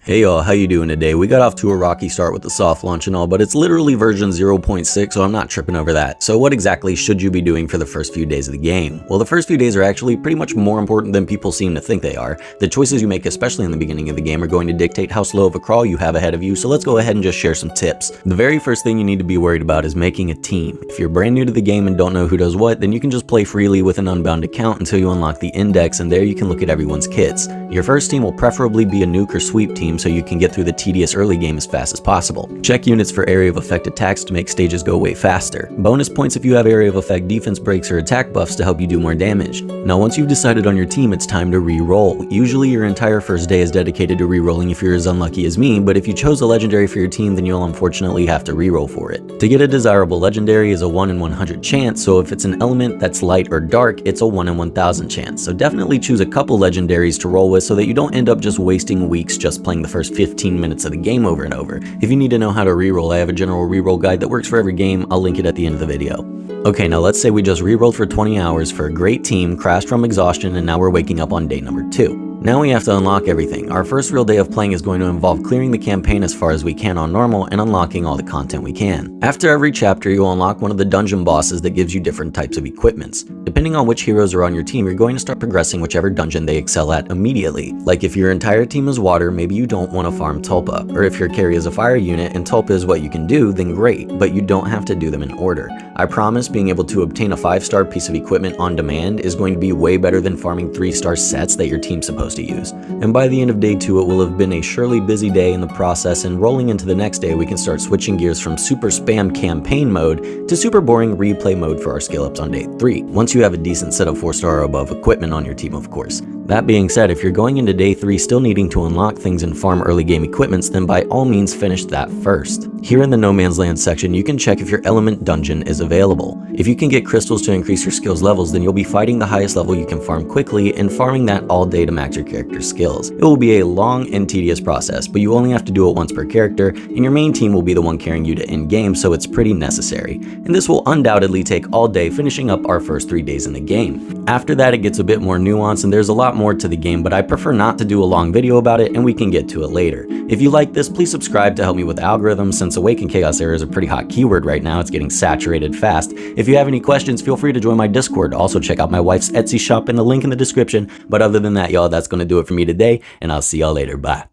Hey y'all, how you doing today? We got off to a rocky start with the soft launch and all, but it's literally version 0.6, so I'm not tripping over that. So what exactly should you be doing for the first few days of the game? Well, the first few days are actually pretty much more important than people seem to think they are. The choices you make, especially in the beginning of the game, are going to dictate how slow of a crawl you have ahead of you, so let's go ahead and just share some tips. The very first thing you need to be worried about is making a team. If you're brand new to the game and don't know who does what, then you can just play freely with an unbound account until you unlock the index, and there you can look at everyone's kits. Your first team will preferably be a nuke or sweep team so you can get through the tedious early game as fast as possible. Check units for area of effect attacks to make stages go way faster. Bonus points if you have area of effect defense breaks or attack buffs to help you do more damage. Now once you've decided on your team, it's time to re-roll. Usually your entire first day is dedicated to re-rolling if you're as unlucky as me, but if you chose a legendary for your team, then you'll unfortunately have to re-roll for it. To get a desirable legendary is a 1 in 100 chance, so if it's an element that's light or dark, it's a 1 in 1000 chance. So definitely choose a couple legendaries to roll with so that you don't end up just wasting weeks just playing the first 15 minutes of the game over and over. If you need to know how to reroll, I have a general reroll guide that works for every game. I'll link it at the end of the video. Okay, now let's say we just rerolled for 20 hours for a great team, crashed from exhaustion, and now we're waking up on day number 2. Now we have to unlock everything. Our first real day of playing is going to involve clearing the campaign as far as we can on normal and unlocking all the content we can. After every chapter, you'll unlock one of the dungeon bosses that gives you different types of equipments. Depending on which heroes are on your team, you're going to start progressing whichever dungeon they excel at immediately. Like if your entire team is water, maybe you don't want to farm Tulpa. Or if your carry is a fire unit and Tulpa is what you can do, then great, but you don't have to do them in order. I promise being able to obtain a 5-star piece of equipment on demand is going to be way better than farming 3-star sets that your team's supposed to use. And by the end of day 2, it will have been a surely busy day in the process, and rolling into the next day, we can start switching gears from super spam campaign mode to super boring replay mode for our skill ups on day 3. Once you have a decent set of 4-star or above equipment on your team, of course. That being said, if you're going into day 3 still needing to unlock things and farm early game equipments, then by all means finish that first. Here in the No Man's Land section, you can check if your element dungeon is available. If you can get crystals to increase your skills levels, then you'll be fighting the highest level you can farm quickly and farming that all day to max your character's skills. It will be a long and tedious process, but you only have to do it once per character, and your main team will be the one carrying you to end game, so it's pretty necessary. And this will undoubtedly take all day, finishing up our first 3 days in the game. After that, it gets a bit more nuanced and there's a lot more to the game, but I prefer not to do a long video about it and we can get to it later. If you like this, please subscribe to help me with the algorithm, since Awaken Chaos Era is a pretty hot keyword right now. It's getting saturated fast. If you have any questions, feel free to join my Discord. Also check out my wife's Etsy shop in the link in the description. But other than that, y'all, that's going to do it for me today, and I'll see y'all later. Bye.